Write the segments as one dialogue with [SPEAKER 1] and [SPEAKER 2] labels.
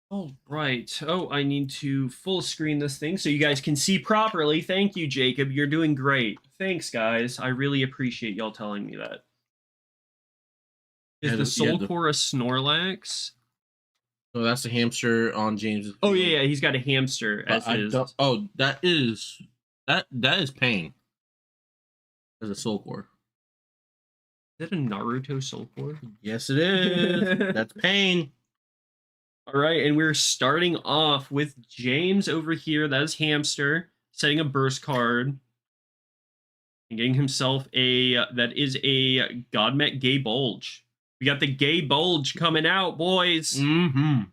[SPEAKER 1] All right. Oh, I need to full screen this thing so you guys can see properly. Thank you, Jacob. You're doing great. Thanks, guys. I really appreciate y'all telling me that. Is the Soul Core a Snorlax?
[SPEAKER 2] So that's a hamster on James's field.
[SPEAKER 1] Oh yeah, he's got a hamster
[SPEAKER 2] but
[SPEAKER 1] as his.
[SPEAKER 2] Oh, that is pain. As a Soul Core.
[SPEAKER 1] Is that a Naruto Soul Core?
[SPEAKER 2] Yes, it is. That's pain.
[SPEAKER 1] All right, and we're starting off with James over here. That is hamster setting a burst card and getting himself a that is a Godmet Gay Bulge. We got the Gay Bulge coming out, boys.
[SPEAKER 2] Mm-hmm.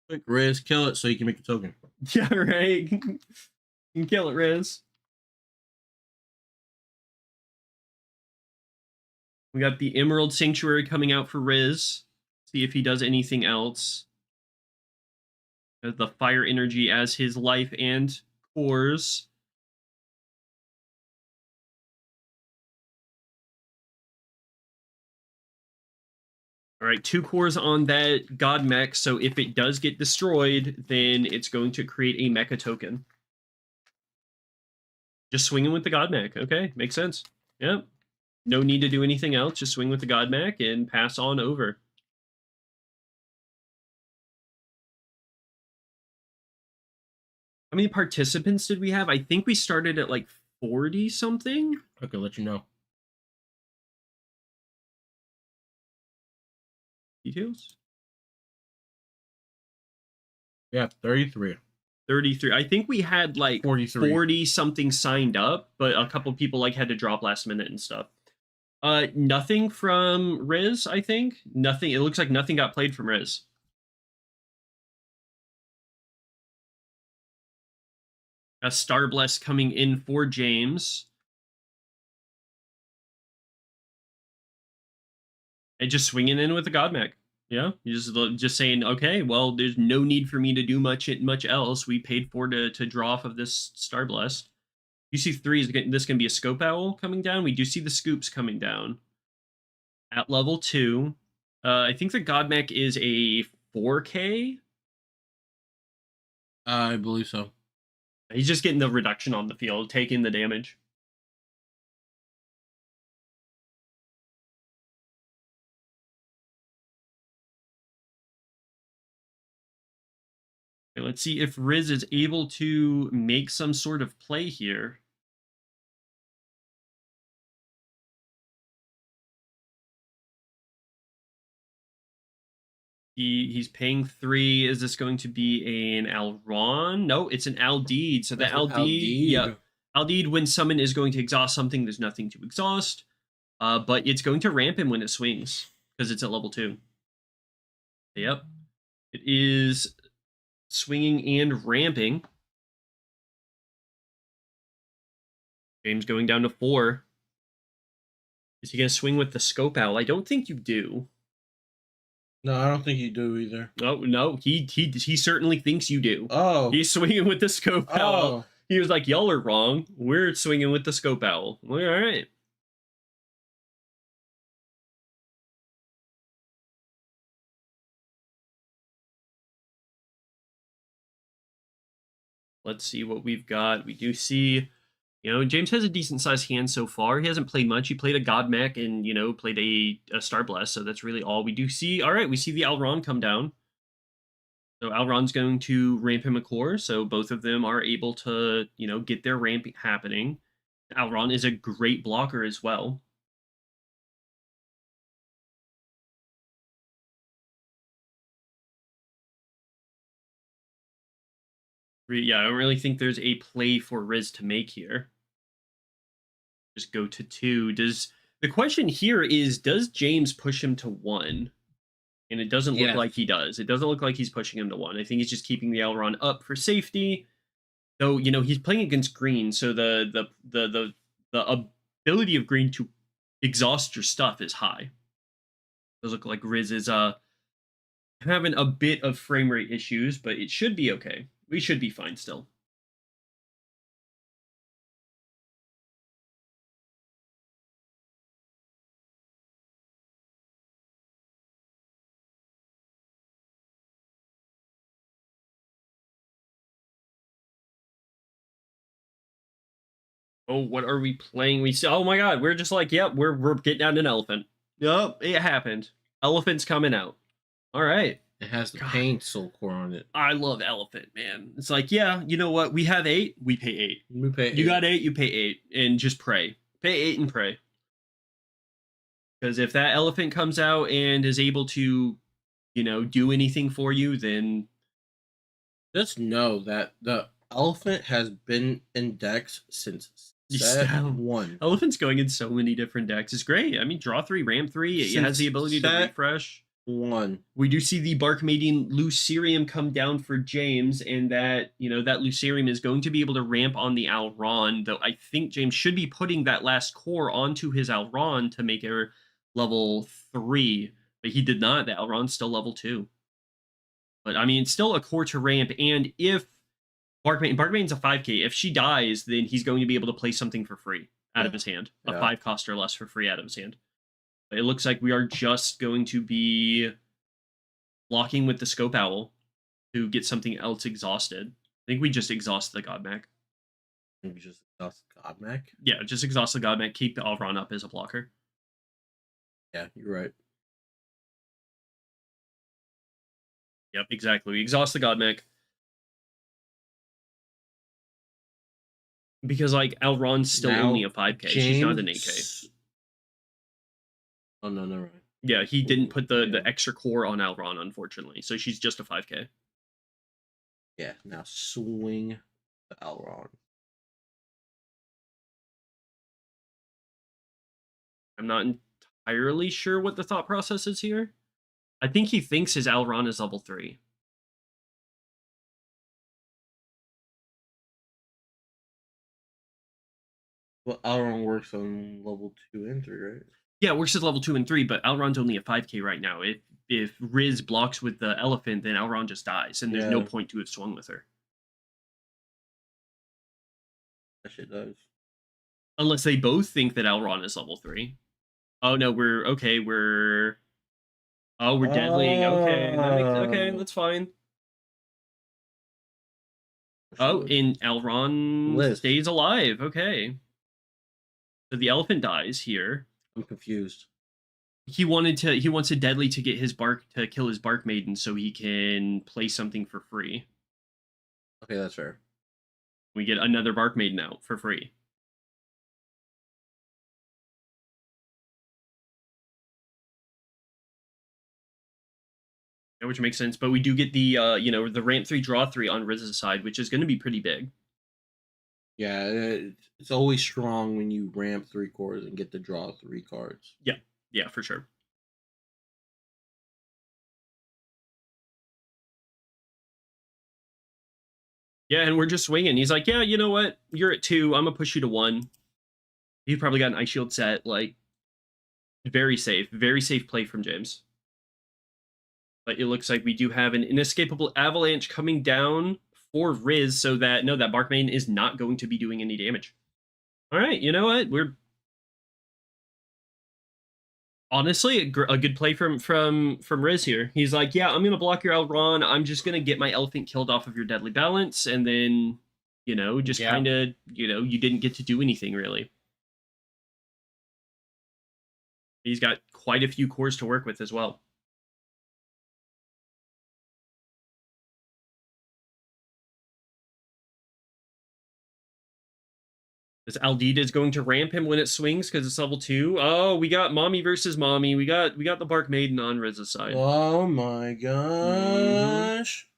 [SPEAKER 2] Quick, Rizz, kill it so you can make a token.
[SPEAKER 1] Yeah, right. You can kill it, Rizz. We got the Emerald Sanctuary coming out for Rizz. See if he does anything else. The Fire Energy as his life and cores. All right, 2 cores on that God Mech, so if it does get destroyed, then it's going to create a Mecha token. Just swinging with the God Mech. Okay, makes sense. Yep. No need to do anything else. Just swing with the God Mech and pass on over. How many participants did we have? I think we started at like 40 something.
[SPEAKER 2] I can let you know.
[SPEAKER 1] Details?
[SPEAKER 2] Yeah, 33.
[SPEAKER 1] 33. I think we had like
[SPEAKER 2] 43.
[SPEAKER 1] 40 something signed up, but a couple people like had to drop last minute and stuff. Nothing from Rizz, I think. Nothing. It looks like nothing got played from Rizz. A Starbless coming in for James. And just swinging in with the Godmech. Yeah, just saying, okay, well, there's no need for me to do much else. We paid for to draw off of this Starbless. UC3 is this going to be a Scope Owl coming down. We do see the Scoops coming down at level 2. I think the Godmech is a 4K.
[SPEAKER 2] I believe so.
[SPEAKER 1] He's just getting the reduction on the field, taking the damage. Okay, let's see if Rizz is able to make some sort of play here. He's paying 3. Is this going to be an Alron? No, it's an Aldeed. So the Aldeed, yeah, Aldeed when summon is going to exhaust something. There's nothing to exhaust, but it's going to ramp him when it swings because it's at level 2. Yep, it is swinging and ramping. James going down to 4. Is he going to swing with the Scope Owl? I don't think you do.
[SPEAKER 2] No, I don't think you do either.
[SPEAKER 1] Oh no, he certainly thinks you do.
[SPEAKER 2] Oh,
[SPEAKER 1] He's swinging with the Scope Owl.
[SPEAKER 2] Oh.
[SPEAKER 1] He was like, y'all are wrong. We're swinging with the Scope Owl. All right. Let's see what we've got. We do see, James has a decent sized hand so far. He hasn't played much. He played a God Mech and, played a Starblast. So that's really all we do see. All right, we see the Alron come down. So Alron's going to ramp him a core. So both of them are able to, get their ramp happening. Alron is a great blocker as well. Yeah, I don't really think there's a play for Rizz to make here. Just go to 2. The question here is, does James push him to 1? And it doesn't look like he does. It doesn't look like he's pushing him to 1. I think he's just keeping the Elron up for safety. Though, he's playing against green, so the ability of green to exhaust your stuff is high. It does look like Rizz is having a bit of frame rate issues, but it should be okay. We should be fine still. Oh, what are we playing? Oh my god, we're just like, yep, we're getting out an elephant. Yup, it happened. Elephant's coming out. All right.
[SPEAKER 2] It has the
[SPEAKER 1] God,
[SPEAKER 2] pain soul core on it.
[SPEAKER 1] I love elephant, man. It's like, yeah, you know what? We have 8, we pay 8.
[SPEAKER 2] We pay
[SPEAKER 1] You
[SPEAKER 2] 8.
[SPEAKER 1] got 8, you pay 8, and just pray. Pay 8 and pray. Because if that elephant comes out and is able to, do anything for you, then
[SPEAKER 2] Just know that the elephant has been in decks since set 1.
[SPEAKER 1] Elephant's going in so many different decks. It's great. I mean, draw 3, ram 3. It has the ability to refresh.
[SPEAKER 2] 1.
[SPEAKER 1] We do see the Bark Maiden Lucerium come down for James, and that, that Lucerium is going to be able to ramp on the Alron, though I think James should be putting that last core onto his Alron to make it level 3, but he did not. The Alron's still level 2. But, I mean, still a core to ramp, and if Barkmaiden's a 5k, if she dies, then he's going to be able to play something for free out of his hand. A 5 cost or less for free out of his hand. But it looks like we are just going to be blocking with the Scope Owl to get something else exhausted. I think we just exhaust the Godmac.
[SPEAKER 2] We just exhaust Godmac?
[SPEAKER 1] Yeah, just exhaust the Godmac, keep the Alron up as a blocker.
[SPEAKER 2] Yeah, you're right.
[SPEAKER 1] Yep, exactly. We exhaust the Godmac. Because, like, Alron's still
[SPEAKER 2] Now,
[SPEAKER 1] only a 5k. She's not an 8k.
[SPEAKER 2] Oh, no, never mind.
[SPEAKER 1] Yeah, he didn't put the extra core on Alron, unfortunately. So she's just a 5k.
[SPEAKER 2] Yeah, now swing the Alron.
[SPEAKER 1] I'm not entirely sure what the thought process is here. I think he thinks his Alron is level 3.
[SPEAKER 2] Well, Alron works on level 2 and 3, right?
[SPEAKER 1] Yeah, it works at level 2 and 3, but Alron's only a 5k right now. If Rizz blocks with the elephant, then Alron just dies, and there's no point to have swung with her.
[SPEAKER 2] That shit does.
[SPEAKER 1] Unless they both think that Alron is level 3. Oh no, we're deadlying. Okay, that's fine. Oh, and Alron stays alive. Okay. So the elephant dies here.
[SPEAKER 2] I'm confused.
[SPEAKER 1] He wants a deadly to get his to kill his Bark Maiden so he can play something for free.
[SPEAKER 2] Okay, that's fair.
[SPEAKER 1] We get another Bark Maiden out for free. Yeah, which makes sense, but we do get the the ramp 3 draw 3 on Rizz's side, which is going to be pretty big.
[SPEAKER 2] Yeah, it's always strong when you ramp 3 cores and get to draw 3 cards.
[SPEAKER 1] Yeah, for sure. Yeah, and we're just swinging. He's like, yeah, you know what? You're at 2. I'm going to push you to 1. He probably got an Ice Shield set. Like, very safe play from James. But it looks like we do have an inescapable avalanche coming down for Rizz, so that, no, that Bark Maiden is not going to be doing any damage. All right, you know what? We're honestly a good play from Rizz here. He's like, yeah, I'm gonna block your Alron. I'm just gonna get my elephant killed off of your deadly balance, and then just kind of you didn't get to do anything really. He's got quite a few cores to work with as well. This Aldita is going to ramp him when it swings because it's level 2. Oh, we got mommy versus mommy. We got the Bark Maiden on Rizz's side.
[SPEAKER 2] Oh my gosh!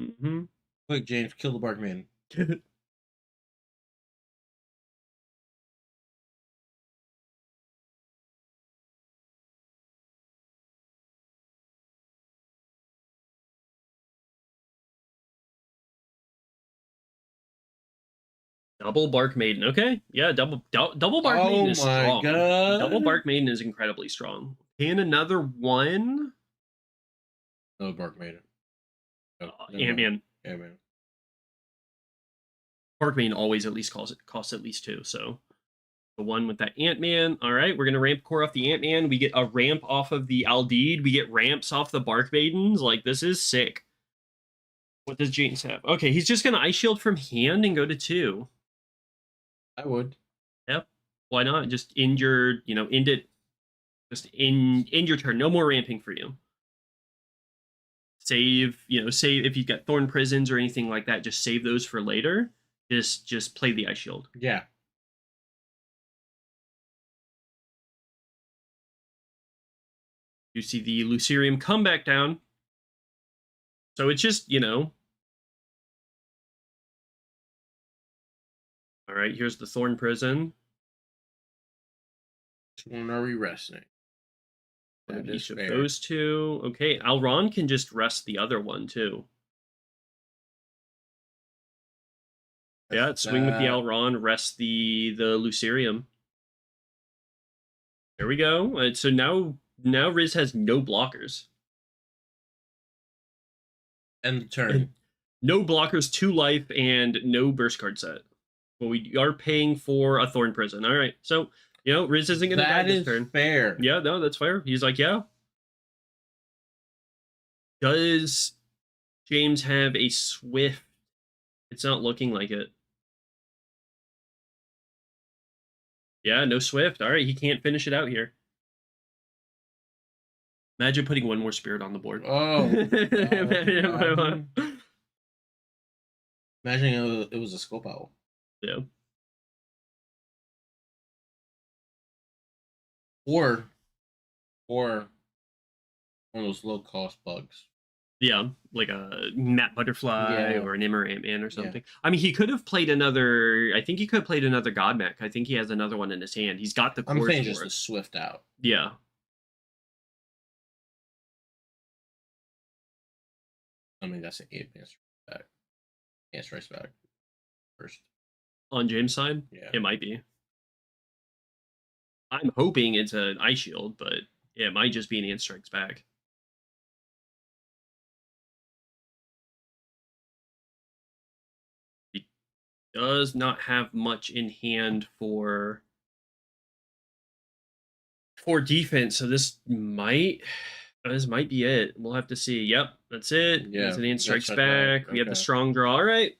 [SPEAKER 1] Mm-hmm.
[SPEAKER 2] Quick, James, kill the Bark Maiden.
[SPEAKER 1] Double Bark Maiden. Okay. Yeah, double Bark Maiden is strong.
[SPEAKER 2] God.
[SPEAKER 1] Double Bark Maiden is incredibly strong. And another one.
[SPEAKER 2] No Bark Maiden.
[SPEAKER 1] Oh, Ant-Man.
[SPEAKER 2] Ant-Man.
[SPEAKER 1] Bark Maiden always at least costs at least 2, so the one with that Ant-Man. All right, we're going to ramp core off the Ant-Man. We get a ramp off of the Aldeed. We get ramps off the Bark Maidens. Like, this is sick. What does James have? Okay, he's just going to Ice Shield from hand and go to 2.
[SPEAKER 2] I would.
[SPEAKER 1] Yep. Why not? Just end your, end it. Just end your turn. No more ramping for you. Save, save if you've got Thorn Prisons or anything like that. Just save those for later. Just play the Ice Shield.
[SPEAKER 2] Yeah.
[SPEAKER 1] You see the Lucerium come back down. So it's just, All right, here's the Thorn Prison.
[SPEAKER 2] Which one are we resting?
[SPEAKER 1] Each of those two. Okay, Alron can just rest the other one too. Yeah, swing with the Alron, rest the Lucerium. There we go. So now Rizz has no blockers.
[SPEAKER 2] End the turn.
[SPEAKER 1] No blockers, 2 life, and no burst card set. But we are paying for a Thorn Prison. All right, so Rizz isn't going to die this turn.
[SPEAKER 2] Fair.
[SPEAKER 1] Yeah, no, that's fair. He's like, yeah. Does James have a Swift? It's not looking like it. Yeah, no Swift. All right, he can't finish it out here. Imagine putting one more Spirit on the board.
[SPEAKER 2] Oh. Imagine it was a Scope Owl.
[SPEAKER 1] Yeah.
[SPEAKER 2] Or one of those low-cost bugs.
[SPEAKER 1] Yeah, like a Matte Butterfly or an Immeramp or something. Yeah. I mean, he could have played another... I think he could have played another Godmech. I think he has another one in his hand. He's got the cores.
[SPEAKER 2] I'm saying just a Swift out.
[SPEAKER 1] Yeah.
[SPEAKER 2] I mean, that's an 8-man back. Can't strike back first.
[SPEAKER 1] On James' side?
[SPEAKER 2] Yeah.
[SPEAKER 1] It might be. I'm hoping it's an Ice Shield, but it might just be an Ant Strikes Back. He does not have much in hand for defense, so this might be it. We'll have to see. Yep, that's it. Yeah, it's an Ant Strikes Back. Okay. We have the strong draw. All right.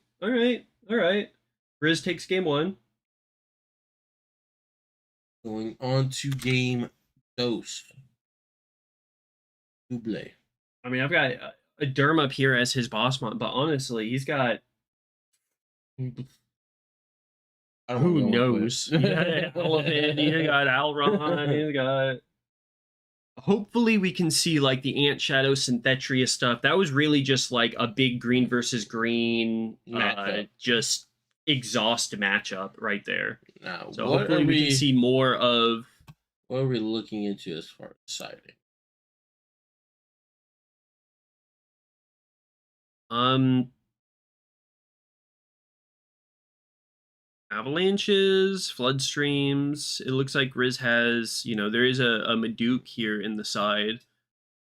[SPEAKER 1] Rizz takes game 1.
[SPEAKER 2] Going on to game dose. Double.
[SPEAKER 1] I mean, I've got a Derm up here as his boss mod, but honestly, he's got... Who knows? He got Elephant, he got Alron, he's got... Hopefully we can see like the Antshadow Synthetria stuff. That was really just like a big green versus green just exhaust matchup right there.
[SPEAKER 2] Now,
[SPEAKER 1] so hopefully we can see more of...
[SPEAKER 2] What are we looking into as far as deciding?
[SPEAKER 1] Avalanches, flood streams. It looks like Rizz has, there is a Maduke here in the side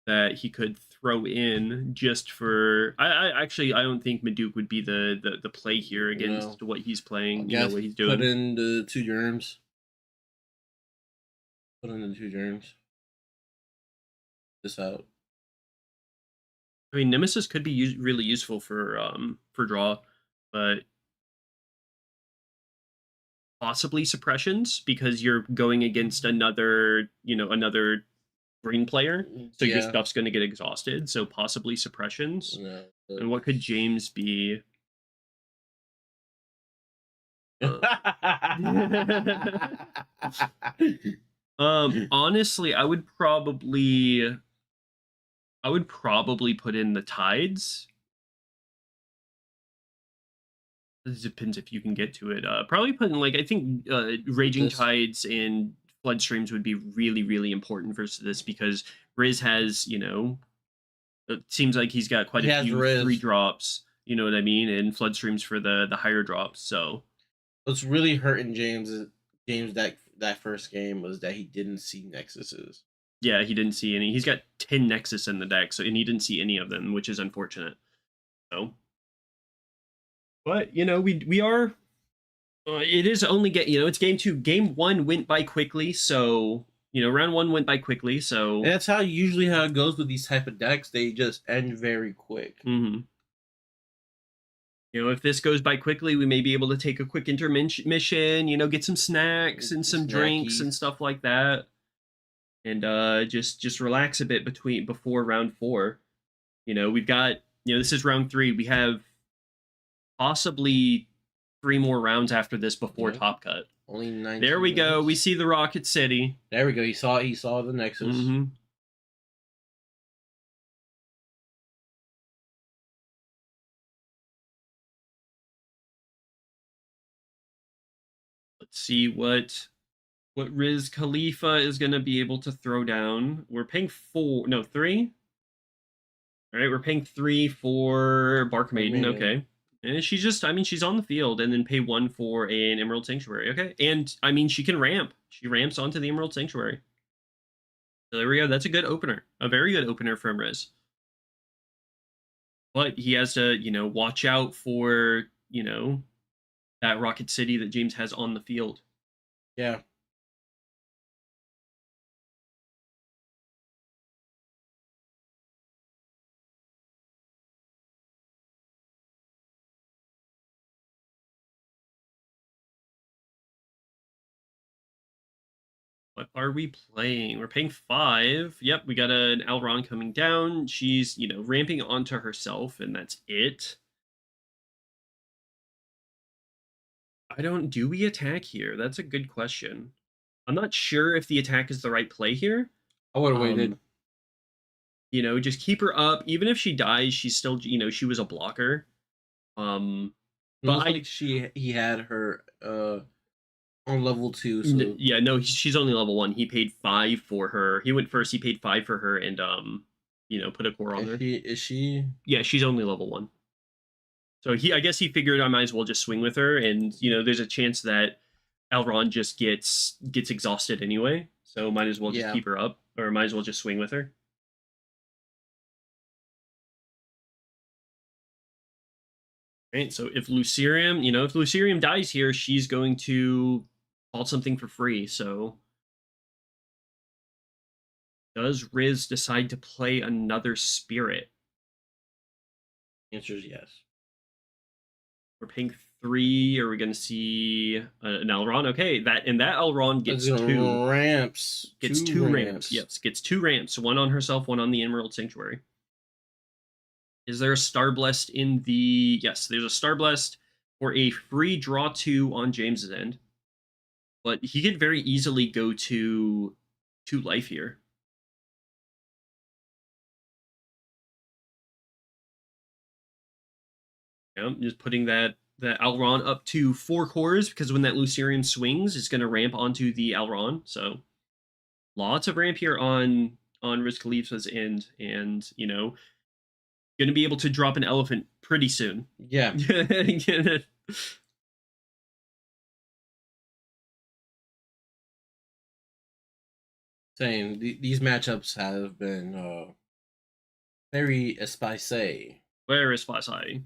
[SPEAKER 1] that he could throw in just for... I don't think Maduke would be the play here against what he's playing, what he's doing.
[SPEAKER 2] Put in the 2 germs. Put in the 2 germs. This out.
[SPEAKER 1] I mean, Nemesis could be really useful for draw, but possibly suppressions because you're going against another green player, so your stuff's going to get exhausted. So possibly suppressions. No, and what could James be? Honestly, I would probably put in the Tides. It depends if you can get to it. Probably put in, like, I think Raging Tides and Flood Streams would be really, really important versus this because Rizz has, it seems like he's got quite a few 3 drops, you know what I mean? And Flood Streams for the higher drops, so.
[SPEAKER 2] What's really hurting James that first game was that he didn't see Nexuses.
[SPEAKER 1] Yeah, he didn't see any. He's got 10 Nexus in the deck, and he didn't see any of them, which is unfortunate. So, but we are. It is only it's game 2. Game 1 went by quickly, so round 1 went by quickly. So
[SPEAKER 2] and that's usually how it goes with these type of decks. They just end very quick.
[SPEAKER 1] Mm-hmm. You know, if this goes by quickly, we may be able to take a quick intermission, you know, get some snacks and some drinks and stuff like that. And just relax a bit before round 4. You know, we've got, you know, this is round 3. We have possibly 3 more rounds after this before Top Cut.
[SPEAKER 2] Only 9.
[SPEAKER 1] There we go. We see the Rocket City.
[SPEAKER 2] There we go. He saw the Nexus.
[SPEAKER 1] Mm-hmm. Let's see what Rizz Khalifa is going to be able to throw down. We're paying 3. All right, we're paying 3 for Bark Maiden. Okay. And she's just, I mean, she's on the field, and then pay 1 for an Emerald Sanctuary. Okay. And, I mean, she can ramp. She ramps onto the Emerald Sanctuary. So there we go. That's a good opener. A very good opener from Rizz. But he has to, you know, watch out for, you know, that Rocket City that James has on the field.
[SPEAKER 2] Yeah.
[SPEAKER 1] What are we playing? We're paying 5. Yep, we got an Alron coming down. She's, you know, ramping onto herself, and that's it. Do we attack here? That's a good question. I'm not sure if the attack is the right play here.
[SPEAKER 2] I would have waited.
[SPEAKER 1] You know, just keep her up. Even if she dies, she's still, you know, she was a blocker. But
[SPEAKER 2] like he had her on level 2. So.
[SPEAKER 1] Yeah, no, she's only level 1. He paid 5 for her. He went first. He paid 5 for her, and you know, put a core on her.
[SPEAKER 2] Is she?
[SPEAKER 1] Yeah, she's only level 1. So I guess he figured I might as well just swing with her, and you know, there's a chance that Alron just gets exhausted anyway. So might as well just keep her up, or might as well just swing with her. Right. So if Lucerium, you know, if Lucerium dies here, she's going to call something for free. So does Rizz decide to play another Spirit?
[SPEAKER 2] Answer is yes.
[SPEAKER 1] We're paying 3. Are we going to see an Elron? Okay, that Elron gets 2
[SPEAKER 2] ramps.
[SPEAKER 1] Gets 2 ramps. Yes, gets 2 ramps. 1 on herself, 1 on the Emerald Sanctuary. Is there a Starblessed in the... Yes, there's a Starblessed for a free draw 2 on James's end. But he could very easily go to 2 life here. Yeah, just putting that Alron up to 4 cores, because when that Lucerium swings, it's going to ramp onto the Alron. So lots of ramp here on Rizz Khalifa's end, and you know, going to be able to drop an elephant pretty soon.
[SPEAKER 2] Yeah. Saying these matchups have been very spicy.
[SPEAKER 1] Very spicy.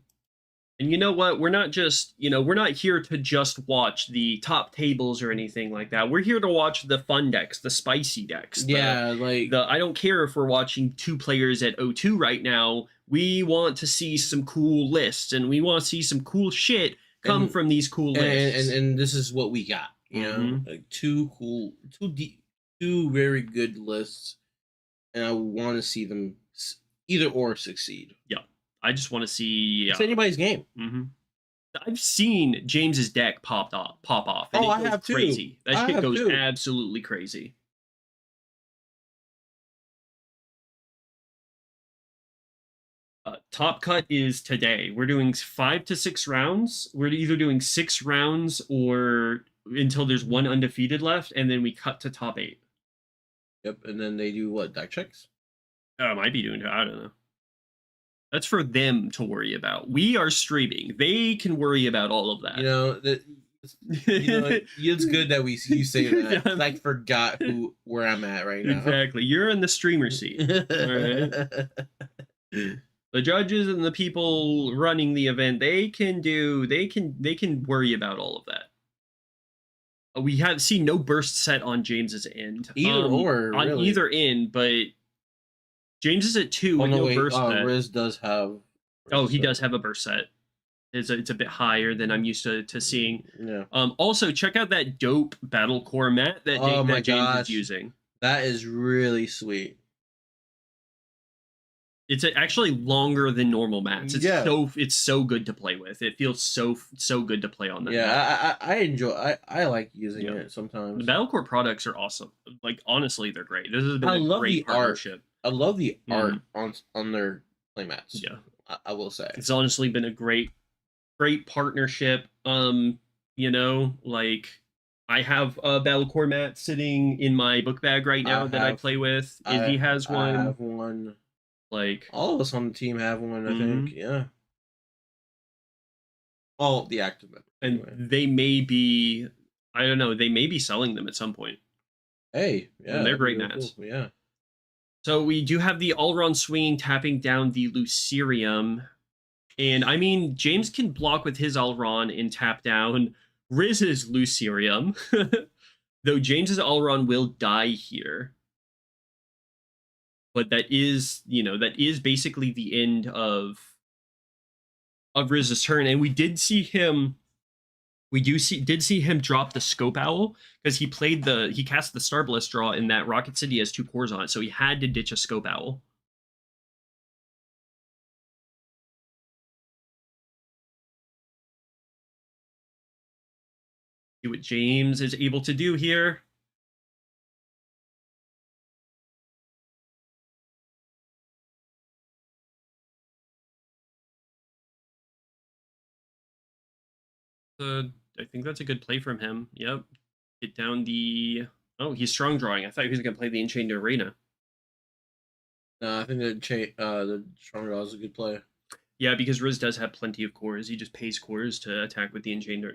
[SPEAKER 1] And you know what? We're not just, you know, we're not here to just watch the top tables or anything like that. We're here to watch the fun decks, the spicy decks. I don't care if we're watching 2 players at 0-2 right now. We want to see some cool lists, and we want to see some cool shit come from these cool lists.
[SPEAKER 2] And this is what we got. You know, like 2 very good lists, and I want to see them either or succeed.
[SPEAKER 1] Yeah. I just want to see.
[SPEAKER 2] It's anybody's game.
[SPEAKER 1] I've seen James's deck pop off.
[SPEAKER 2] And I have
[SPEAKER 1] crazy.
[SPEAKER 2] Too.
[SPEAKER 1] That shit goes absolutely crazy. Top Cut is today. We're doing 5 to 6 rounds. We're either doing 6 rounds or until there's 1 undefeated left, and then we cut to top 8.
[SPEAKER 2] Yep, and then they do what, deck checks?
[SPEAKER 1] I might be doing. I don't know. That's for them to worry about. We are streaming. They can worry about all of that.
[SPEAKER 2] You know, it's good that you say that. Yeah. I forgot where I'm at right now.
[SPEAKER 1] Exactly. You're in the streamer seat. All right. The judges and the people running the event, they can worry about all of that. We have seen no burst set on James's end. On either end, but James is at 2 with no burst set.
[SPEAKER 2] Rizz does have.
[SPEAKER 1] He does have a burst set. It's a bit higher than I'm used to seeing.
[SPEAKER 2] Yeah.
[SPEAKER 1] Also, check out that dope battle core mat that
[SPEAKER 2] Oh my
[SPEAKER 1] that James is
[SPEAKER 2] gosh,
[SPEAKER 1] using.
[SPEAKER 2] that is really sweet.
[SPEAKER 1] It's actually longer than normal mats.
[SPEAKER 2] Yeah.
[SPEAKER 1] It's so good to play with. It feels so good to play on that mat.
[SPEAKER 2] Yeah, I enjoy. I like using
[SPEAKER 1] Yeah.
[SPEAKER 2] it
[SPEAKER 1] The
[SPEAKER 2] sometimes.
[SPEAKER 1] Battlecore products are awesome. Like honestly, they're great. This has been
[SPEAKER 2] I
[SPEAKER 1] a
[SPEAKER 2] love
[SPEAKER 1] great
[SPEAKER 2] the art.
[SPEAKER 1] partnership.
[SPEAKER 2] I love the art
[SPEAKER 1] Mhm.
[SPEAKER 2] on their playmats.
[SPEAKER 1] Yeah,
[SPEAKER 2] I will say.
[SPEAKER 1] it's honestly been a great partnership. Like I have a Battlecore mat sitting in my book bag right now that I play with. Izzy has
[SPEAKER 2] I
[SPEAKER 1] one.
[SPEAKER 2] have one.
[SPEAKER 1] Like,
[SPEAKER 2] All of us on the team have one. I think.
[SPEAKER 1] mhm.
[SPEAKER 2] Yeah. All the active members.
[SPEAKER 1] And
[SPEAKER 2] Anyway.
[SPEAKER 1] they may be, I don't know, they may be selling them at some point.
[SPEAKER 2] Hey,
[SPEAKER 1] And
[SPEAKER 2] yeah,
[SPEAKER 1] they're
[SPEAKER 2] that'd be
[SPEAKER 1] great
[SPEAKER 2] really
[SPEAKER 1] mats.
[SPEAKER 2] cool. Yeah.
[SPEAKER 1] So we do have the Allron swinging, tapping down the Lucerium. And I mean, James can block with his Allron and tap down Rizz's Lucerium. Though James's Allron will die here. But that is basically the end of Rizz's turn. And did see him drop the Scope Owl because he cast the Star Blast draw, and that Rocket City has 2 cores on it, so he had to ditch a Scope Owl. See what James is able to do here. I think that's a good play from him. Yep. Get down the. Oh, he's strong drawing. I thought he was going to play the Enchained Arena.
[SPEAKER 2] No, I think the strong draw is a good play.
[SPEAKER 1] Yeah, because Rizz does have plenty of cores. He just pays cores to attack with the Enchained,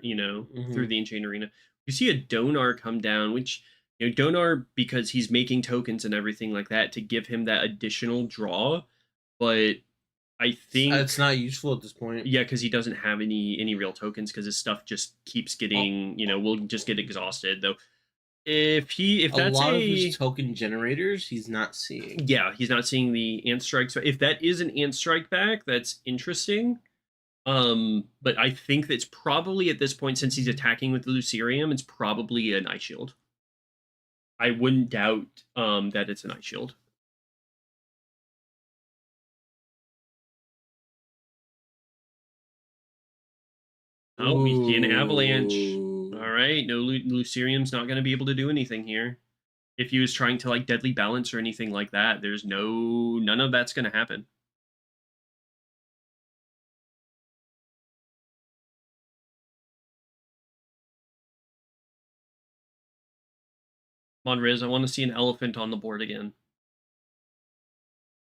[SPEAKER 1] through the Enchained Arena. You see a Donar come down, which, Donar, because he's making tokens and everything like that to give him that additional draw, but I think
[SPEAKER 2] it's not useful at this point.
[SPEAKER 1] Yeah, because he doesn't have any real tokens because his stuff just keeps getting, will just get exhausted. Though if that's
[SPEAKER 2] a lot of his token generators, he's not seeing.
[SPEAKER 1] Yeah, he's not seeing the Ant Strike. So if that is an Ant Strike back, that's interesting. But I think that's probably at this point, since he's attacking with the Lucerium, it's probably an Ice Shield. I wouldn't doubt that it's an Ice Shield. Oh, we see an Avalanche. All right, no, Lucerium's not going to be able to do anything here. If he was trying to like deadly balance or anything like that, there's none of that's going to happen. Come on, Rizz, I want to see an elephant on the board again.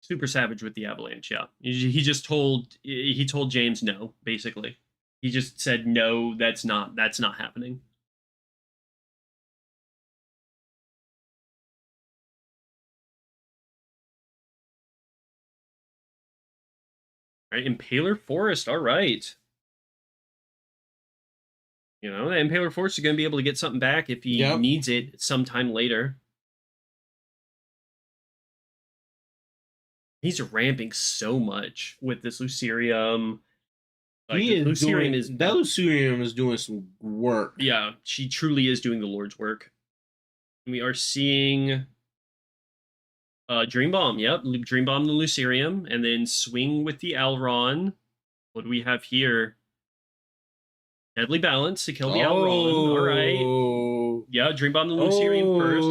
[SPEAKER 1] Super savage with the Avalanche, yeah. He told James no, basically. He just said no, that's not happening. Right, Impaler Forest, all right. The Impaler Forest is going to be able to get something back if he needs it sometime later. He's ramping so much with this Lucerium.
[SPEAKER 2] Like, Lucerium is doing some work.
[SPEAKER 1] Yeah, she truly is doing the Lord's work. We are seeing Dream Bomb. Yep, Dream Bomb the Lucerium, and then swing with the Alron. What do we have here? Deadly Balance to kill the Alron. All right. Yeah, Dream Bomb the Lucerium first.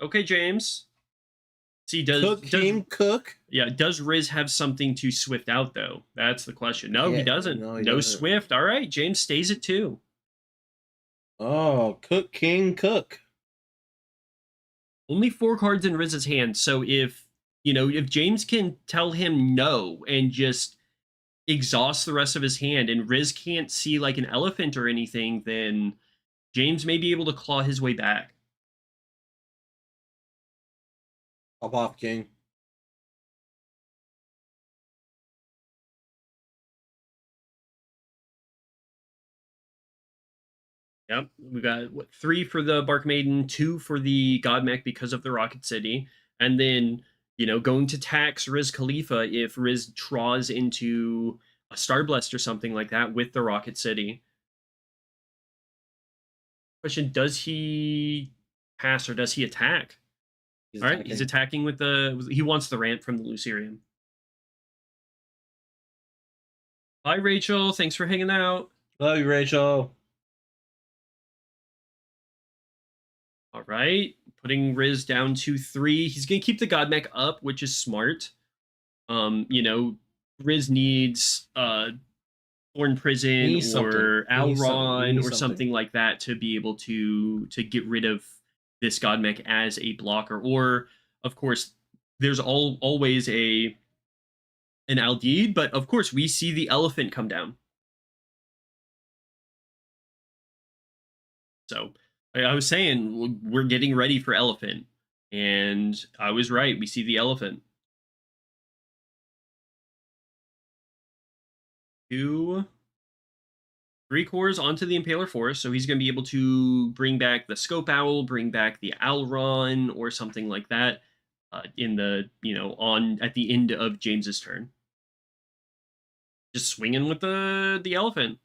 [SPEAKER 1] Okay, James. See, does Yeah, does Rizz have something to swift out though? That's the question. No, he doesn't. No swift. All right, James stays at 2.
[SPEAKER 2] Oh, Cook King Cook.
[SPEAKER 1] Only 4 cards in Rizz's hand. So if James can tell him no and just exhaust the rest of his hand, and Rizz can't see like an elephant or anything, then James may be able to claw his way back.
[SPEAKER 2] Pop off, King.
[SPEAKER 1] Yep, we got 3 for the Bark Maiden, 2 for the God Mech because of the Rocket City, and then going to tax Rizz Khalifa if Rizz draws into a Starblast or something like that with the Rocket City. Question, does he pass or does he attack? All right, he's attacking with the... He wants the ramp from the Lucerium. Bye, Rachel. Thanks for hanging out.
[SPEAKER 2] Love you, Rachel.
[SPEAKER 1] All right, putting Rizz down to 3. He's going to keep the God Mech up, which is smart. You know, Rizz needs Thorn Prison or Alron or something like that to be able to get rid of this God Mech as a blocker. Or, of course, there's always an Aldeed, but of course we see the Elephant come down. So I was saying we're getting ready for Elephant, and I was right. We see the Elephant. 2, 3 cores onto the Impaler Force, so he's going to be able to bring back the Scope Owl, bring back the Alron, or something like that in the, at the end of James's turn. Just swinging with the Elephant.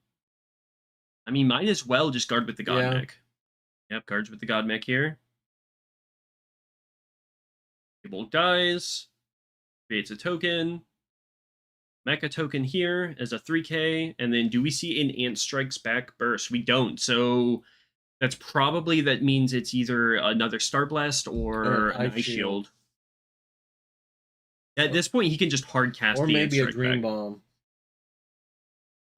[SPEAKER 1] I mean, might as well just guard with the God Mech. Yep, guards with the God Mech here. Bolt dies, creates a token. Mecha token here as a 3k, and then do we see an Ant Strikes Back burst? We don't, so that's probably, that means it's either another Starblast or an Ice Shield. At this point, he can just hard cast
[SPEAKER 2] or
[SPEAKER 1] the
[SPEAKER 2] maybe
[SPEAKER 1] Ant
[SPEAKER 2] a Dream
[SPEAKER 1] Back.
[SPEAKER 2] Bomb.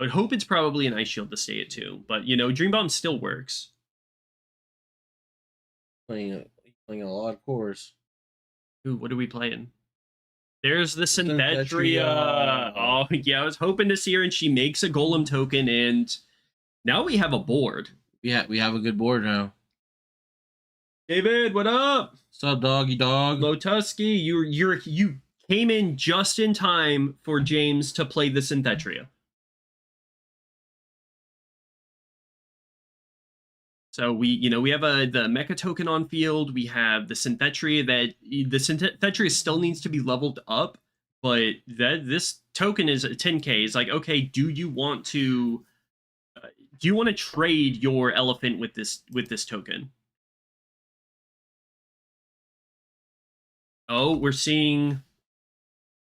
[SPEAKER 1] I would hope it's probably an Ice Shield to stay it too, but Dream Bomb still works.
[SPEAKER 2] Playing a lot of cores.
[SPEAKER 1] Ooh, what are we playing? There's the Synthetria. Oh, yeah, I was hoping to see her, and she makes a Golem token, and now we have a board.
[SPEAKER 2] Yeah, we have a good board now.
[SPEAKER 1] David, what up?
[SPEAKER 2] What's up, doggy dog?
[SPEAKER 1] Lotusky, you came in just in time for James to play the Synthetria. So we have the Mecha token on field. We have the Synthetria. The Synthetria still needs to be leveled up, but this token is a 10k. It's like, okay, do you want to trade your Elephant with this token? Oh, we're seeing,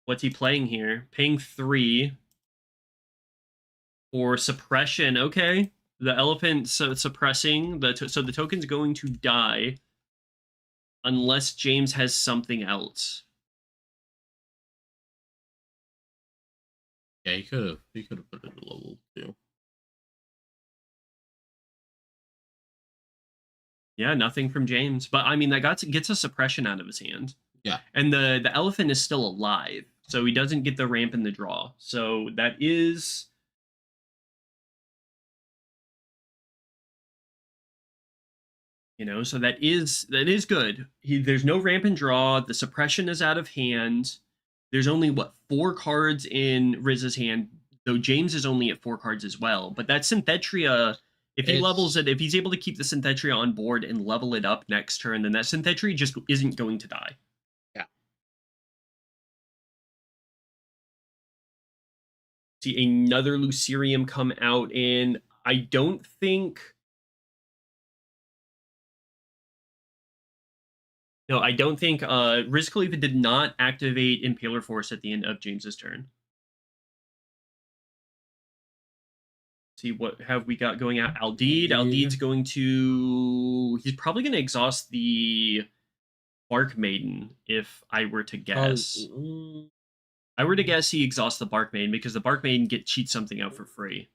[SPEAKER 1] what's he playing here? Paying 3 for suppression. Okay. The Elephant suppressing, so the token's going to die unless James has something else.
[SPEAKER 2] Yeah, he could have put it at level 2.
[SPEAKER 1] Yeah, nothing from James. But I mean, that gets a suppression out of his hand.
[SPEAKER 2] Yeah.
[SPEAKER 1] And the Elephant is still alive, so he doesn't get the ramp in the draw. So that is... so that is good. There's no ramp and draw. The suppression is out of hand. There's only, 4 cards in Rizz's hand, though James is only at 4 cards as well. But that Synthetria, if he levels it, if he's able to keep the Synthetria on board and level it up next turn, then that Synthetria just isn't going to die.
[SPEAKER 2] Yeah.
[SPEAKER 1] See another Lucerium come out, and I don't think... No, I don't think Rizz Khalifa did not activate Impaler Force at the end of James's turn. See, what have we got going out? Aldeed. Aldeed's going to... He's probably going to exhaust the Bark Maiden, if I were to guess. I were to guess he exhausts the Bark Maiden, because the Bark Maiden cheats something out for free.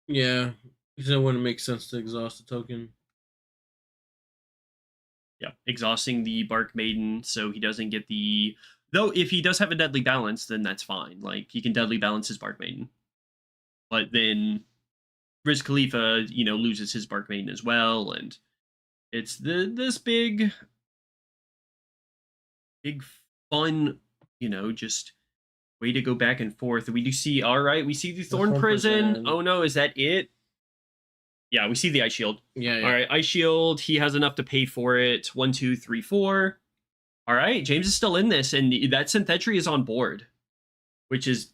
[SPEAKER 2] Yeah, because it wouldn't make sense to exhaust the token.
[SPEAKER 1] Yeah, exhausting the Bark Maiden so he doesn't get the... Though, if he does have a Deadly Balance, then that's fine. Like, he can Deadly Balance his Bark Maiden. But then Rizz Khalifa, loses his Bark Maiden as well, and it's this big fun, just way to go back and forth. We do see, all right, we see the Thorn Prison. Oh no, is that it? Yeah, we see the Ice Shield.
[SPEAKER 2] Yeah.
[SPEAKER 1] All right, Ice Shield. He has enough to pay for it. 1, 2, 3, 4. All right, James is still in this, and that Synthetria is on board, which is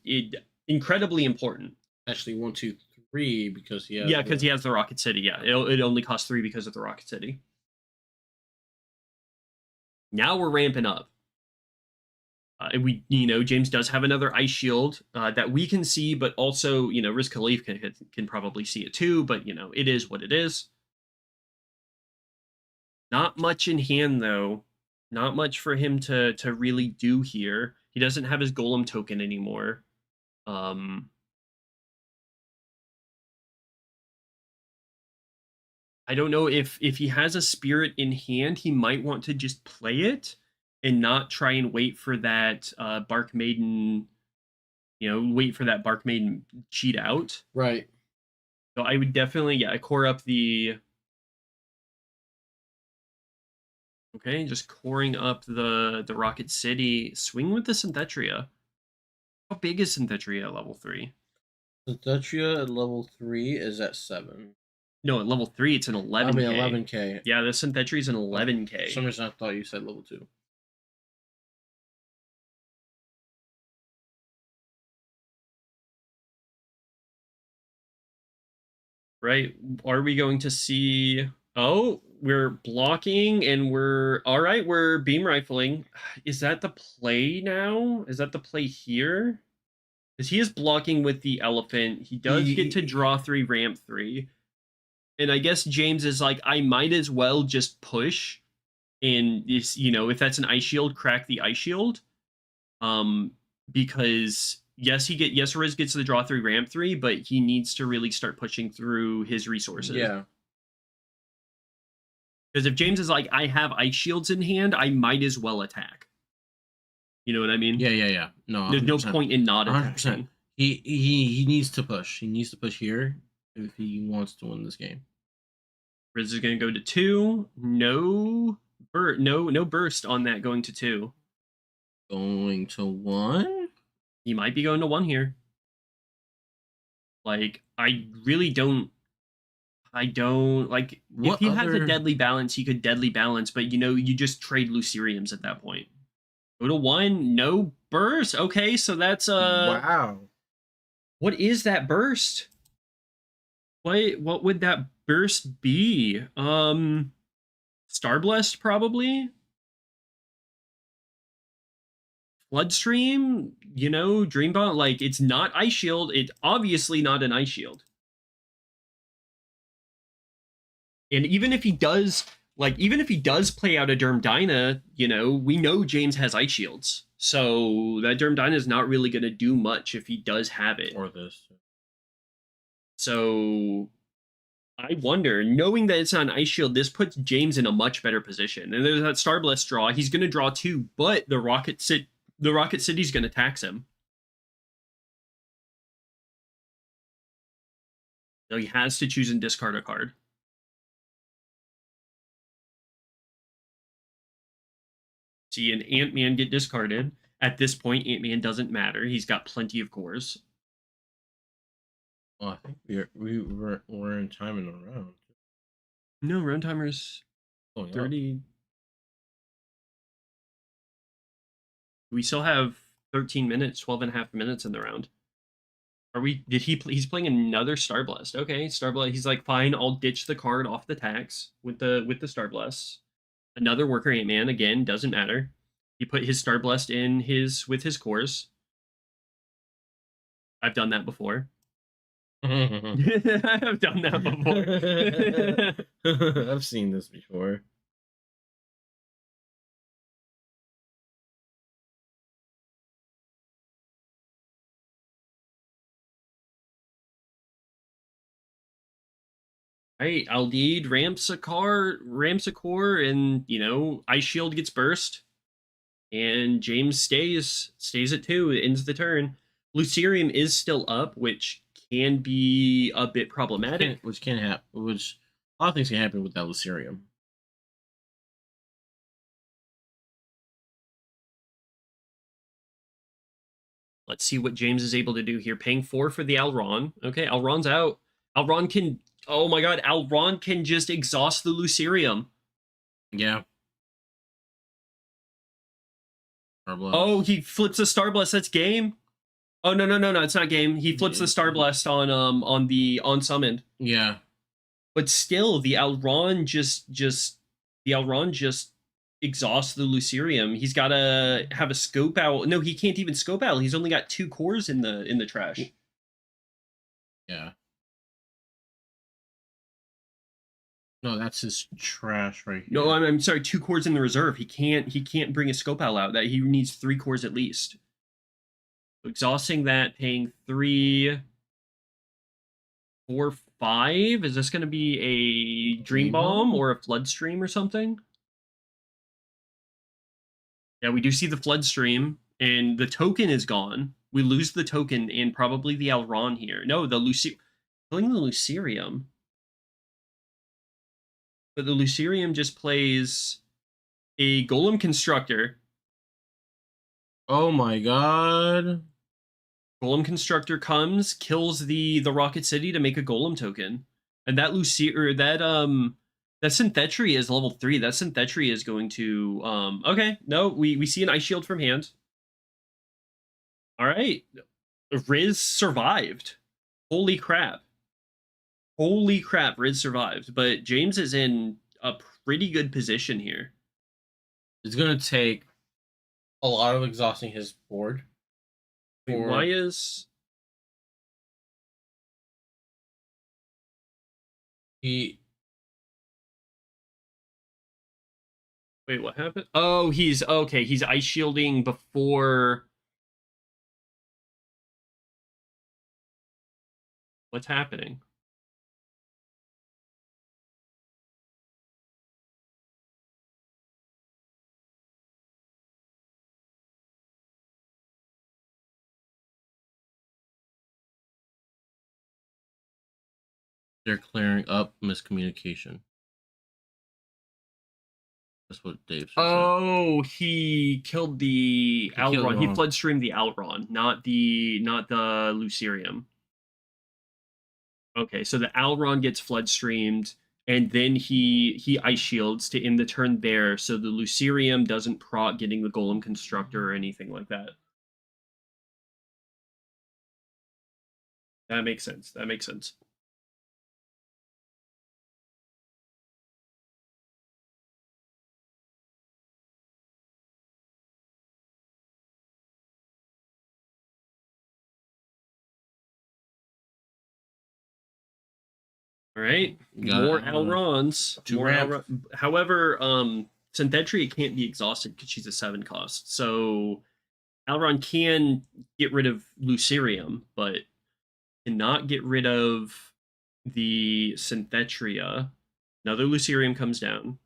[SPEAKER 1] incredibly important.
[SPEAKER 2] Actually, 1, 2, 3 because he has.
[SPEAKER 1] Yeah, because he has the Rocket City. Yeah, it only costs 3 because of the Rocket City. Now we're ramping up. James does have another Ice Shield that we can see, but also, Rizz Khalifa can probably see it too, but, it is what it is. Not much in hand, though. Not much for him to really do here. He doesn't have his Golem token anymore. I don't know if he has a Spirit in hand, he might want to just play it and not try and wait for that Bark Maiden, wait for that Bark Maiden cheat out.
[SPEAKER 2] Right.
[SPEAKER 1] So I would definitely, core up the... Okay, just coring up the Rocket City. Swing with the Synthetria. How big is Synthetria at level 3?
[SPEAKER 2] Synthetria at level 3 is at 7.
[SPEAKER 1] No, at level 3, it's an 11K.
[SPEAKER 2] I mean, 11K.
[SPEAKER 1] Yeah, the Synthetria is an 11K.
[SPEAKER 2] For some reason, I thought you said level 2.
[SPEAKER 1] Right? Are we going to see... Oh, we're blocking and all right, we're beam rifling. Is that the play now? Is that the play here? Because he is blocking with the elephant. He does get to draw 3, ramp 3. And I guess James is like, I might as well just push. And, if that's an Ice Shield, crack the Ice Shield. Because... Yes, Rizz gets the draw 3, ramp 3, but he needs to really start pushing through his resources.
[SPEAKER 2] Yeah.
[SPEAKER 1] Because if James is like, I have Ice Shields in hand, I might as well attack. You know what I mean?
[SPEAKER 2] Yeah. No, 100%.
[SPEAKER 1] There's no point in not attacking.
[SPEAKER 2] 100%. He needs to push. He needs to push here if he wants to win this game.
[SPEAKER 1] Rizz is going to go to 2. No burst on that going to 2.
[SPEAKER 2] Going to 1?
[SPEAKER 1] He might be going to 1 here. Like, I really don't... like, if he has a deadly balance, he could deadly balance, but, you just trade Luceriums at that point. Go to 1, no burst. Okay, so that's...
[SPEAKER 2] Wow.
[SPEAKER 1] What is that burst? What would that burst be? Starblessed, probably? Floodstream, Dreambomb, like, it's not Ice Shield. It's obviously not an Ice Shield. And even if he does play out a Derm Dyna, we know James has Ice Shields. So that Derm Dyna is not really going to do much if he does have it.
[SPEAKER 2] Or this.
[SPEAKER 1] So I wonder, knowing that it's not an Ice Shield, this puts James in a much better position. And there's that Starblessed draw. He's going to draw 2, but the Rocket City's going to tax him. So he has to choose and discard a card. See an Ant-Man get discarded. At this point, Ant-Man doesn't matter. He's got plenty of cores.
[SPEAKER 2] Well, I think we're in time in the round.
[SPEAKER 1] No, round timer's 30. We still have 13 minutes, 12 and a half minutes in the round. He's playing another Starblast. Okay, Starblast, he's like, fine, I'll ditch the card off the tax with the Starblast. Another Worker Ant-Man, again, doesn't matter. He put his Starblast in with his cores. I've done that before. I've done that before.
[SPEAKER 2] I've seen this before.
[SPEAKER 1] Right, Aldeed ramps a core, and Ice Shield gets burst, and James stays at 2. It ends the turn. Lucerium is still up, which can be a bit problematic.
[SPEAKER 2] Which can happen. Which a lot of things can happen with that Lucerium.
[SPEAKER 1] Let's see what James is able to do here. Paying 4 for the Alron. Okay, Alron's out. Alron can... Oh my god, Alron can just exhaust the Lucerium.
[SPEAKER 2] Yeah.
[SPEAKER 1] Starblast. Oh, he flips a Starblast. That's game. Oh no, it's not game. He flips the Star Blast on the summoned.
[SPEAKER 2] Yeah.
[SPEAKER 1] But still, the Alron just exhausts the Lucerium. He's gotta have a scope out. No, he can't even scope out. He's only got 2 cores in the trash.
[SPEAKER 2] Yeah. No, that's his trash right here.
[SPEAKER 1] No, I'm sorry, 2 cores in the reserve. He can't bring a scope out. That he needs 3 cores at least. Exhausting that, paying 3, 4, 5. Is this going to be a Dream Bomb or a Flood Stream or something? Yeah, we do see the Flood Stream, and the token is gone. We lose the token and probably the Alron here. No, the killing the Lucerium. But the Lucerium just plays a Golem Constructor.
[SPEAKER 2] Oh my god.
[SPEAKER 1] Golem Constructor comes, kills the Rocket City to make a Golem token. And that that Synthetria is level 3. That Synthetria is going to okay, no, we see an Ice Shield from hand. Alright. Rizz survived. Holy crap. Holy crap, Rizz survived. But James is in a pretty good position here.
[SPEAKER 2] It's gonna take a lot of exhausting his board.
[SPEAKER 1] Wait, why is
[SPEAKER 2] he?
[SPEAKER 1] Wait, what happened? Oh, he's okay. He's ice shielding before. What's happening?
[SPEAKER 2] They're clearing up miscommunication. That's what Dave said.
[SPEAKER 1] Oh, he killed the Alron. He flood streamed the Alron, not the Lucerium. Okay, so the Alron gets flood streamed, and then he ice shields to end the turn there, so the Lucerium doesn't proc getting the Golem Constructor or anything like that. That makes sense. That makes sense. All right, more Alrons. More Alron. However, Synthetria can't be exhausted because she's a 7 cost. So Alron can get rid of Lucerium, but cannot get rid of the Synthetria. Another Lucerium comes down.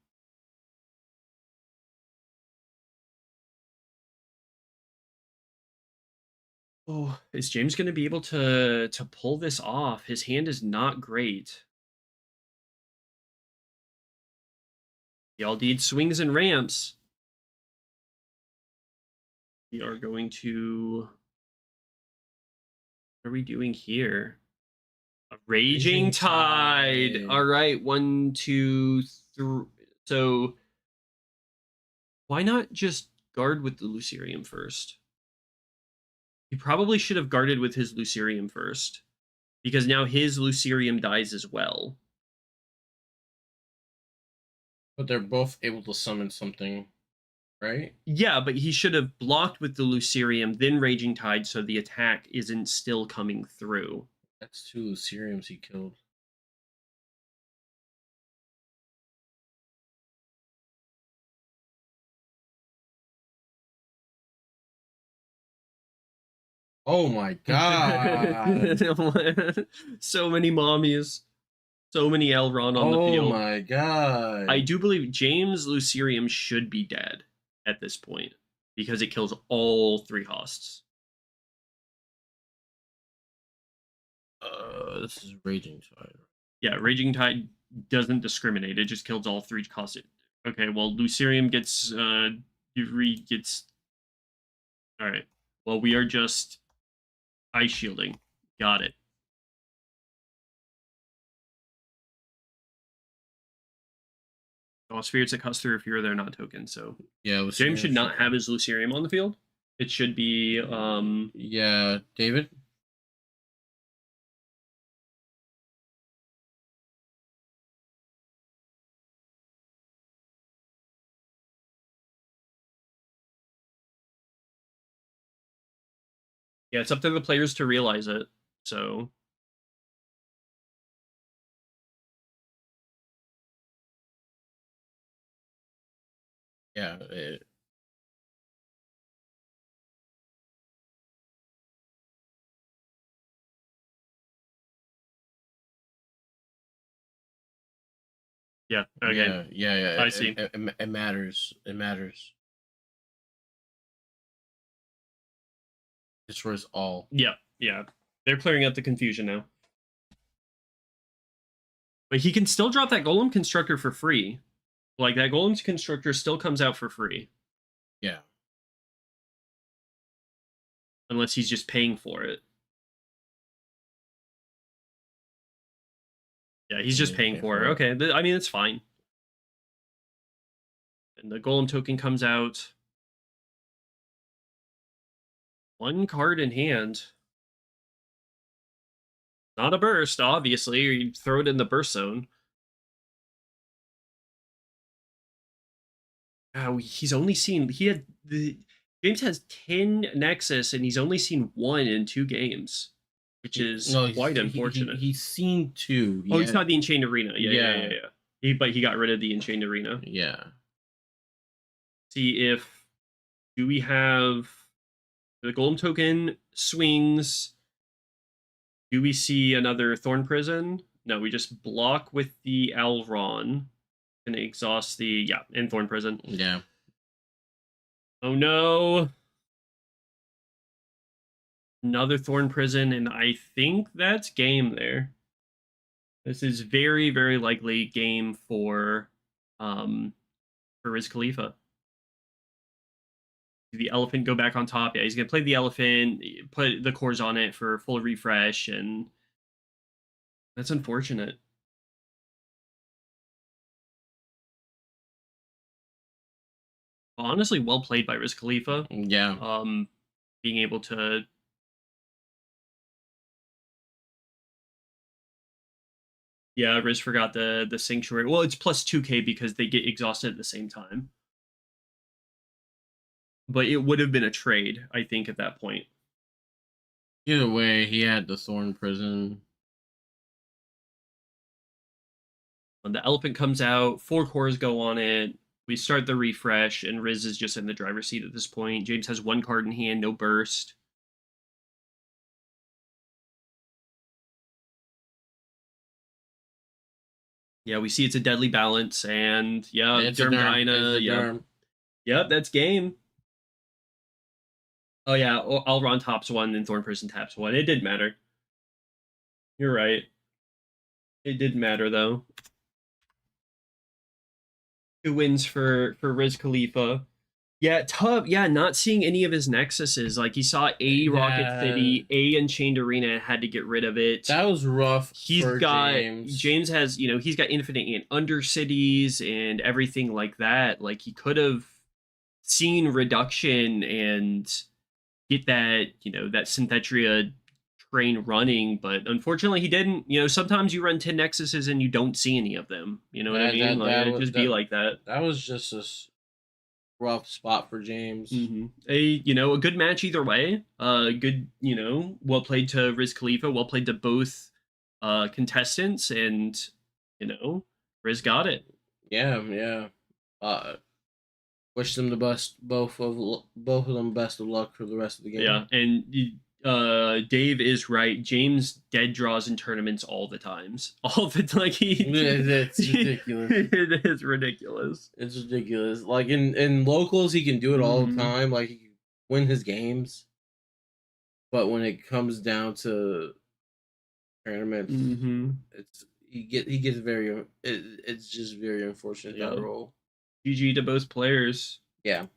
[SPEAKER 1] Oh, is James going to be able to pull this off? His hand is not great. Y'all need swings and ramps. We are going to. What are we doing here? A Raging Tide. All right, 1, 2, 3. So why not just guard with the Lucerium first? He probably should have guarded with his Lucerium first, because now his Lucerium dies as well.
[SPEAKER 2] But they're both able to summon something, right?
[SPEAKER 1] Yeah, but he should have blocked with the Lucerium, then Raging Tide, so the attack isn't still coming through.
[SPEAKER 2] That's 2 Luceriums he killed. Oh my god.
[SPEAKER 1] So many mommies. So many Elrond on the field.
[SPEAKER 2] Oh my god.
[SPEAKER 1] I do believe James Lucerium should be dead at this point because it kills all 3 hosts.
[SPEAKER 2] This is Raging Tide.
[SPEAKER 1] Yeah, Raging Tide doesn't discriminate. It just kills all 3 costs. Okay, well, Lucerium gets gets. All right. Well, we are just ice shielding. Got it. All spirits that cost 3 or fewer, they're not tokens. So
[SPEAKER 2] yeah,
[SPEAKER 1] James should not have his Lucerium on the field. It should be
[SPEAKER 2] Yeah, David.
[SPEAKER 1] yeah, it's up to the players to realize it. So
[SPEAKER 2] Yeah.
[SPEAKER 1] yeah, okay.
[SPEAKER 2] Yeah, yeah, yeah.
[SPEAKER 1] I see.
[SPEAKER 2] It matters. It matters. Destroys all.
[SPEAKER 1] Yeah, yeah. They're clearing up the confusion now. But he can still drop that Golem Constructor for free. Like, that Golem Constructor still comes out for free.
[SPEAKER 2] Yeah.
[SPEAKER 1] Unless he's just paying for it. Yeah, he's just paying for it. Okay, I mean, it's fine. And the Golem token comes out. One card in hand. Not a burst, obviously, or you throw it in the burst zone. He's only seen James has 10 Nexus and he's only seen 1 in 2 games, which is quite unfortunate.
[SPEAKER 2] He's seen 2.
[SPEAKER 1] He's not the Enchained Arena. Yeah. But he got rid of the Enchained Arena.
[SPEAKER 2] Yeah.
[SPEAKER 1] See if do we have the Golem token swings. Do we see another Thorn Prison? No, we just block with the Alron. And exhaust the in Thorn Prison.
[SPEAKER 2] Yeah.
[SPEAKER 1] Oh no. Another Thorn Prison, and I think that's game there. This is very, very likely game for Rizz Khalifa. The elephant go back on top. Yeah, he's gonna play the elephant, put the cores on it for full refresh, and that's unfortunate. Honestly, well played by Rizz Khalifa.
[SPEAKER 2] Yeah.
[SPEAKER 1] Being able to Rizz forgot the sanctuary. Well, it's plus 2k because they get exhausted at the same time. But it would have been a trade, I think, at that point.
[SPEAKER 2] Either way, he had the Thorn Prison.
[SPEAKER 1] When the elephant comes out, 4 cores go on it. We start the refresh, and Rizz is just in the driver's seat at this point. James has 1 card in hand, no burst. Yeah, we see it's a deadly balance, and Derm. Yep, that's game. Oh yeah, Alron tops 1 and Thorn Prison taps 1. It did matter. You're right. It did matter though. 2 wins for Rizz Khalifa. Yeah, tough. Yeah, not seeing any of his nexuses. Like, he saw a Rocket City, a Enchained Arena, and had to get rid of it.
[SPEAKER 2] That was rough.
[SPEAKER 1] James has, he's got Infinite and Undercities and everything like that. Like, he could have seen reduction and get that, that Synthetria train running, but unfortunately he didn't. Sometimes you run 10 nexuses and you don't see any of them. You know what I mean? Be like that.
[SPEAKER 2] That was just a rough spot for James.
[SPEAKER 1] A good match either way. Good, well played to Rizz Khalifa, well played to both contestants, and Rizz got it.
[SPEAKER 2] Yeah. Wish them the best, both of them best of luck for the rest of the game.
[SPEAKER 1] Yeah, and Dave is right. James dead draws in tournaments all the times. All the time.
[SPEAKER 2] It's ridiculous.
[SPEAKER 1] It is ridiculous.
[SPEAKER 2] It's ridiculous. Like in locals, he can do it all the time. Like, he can win his games. But when it comes down to tournaments, he gets very. It's just very unfortunate that role.
[SPEAKER 1] GG to both players.
[SPEAKER 2] Yeah.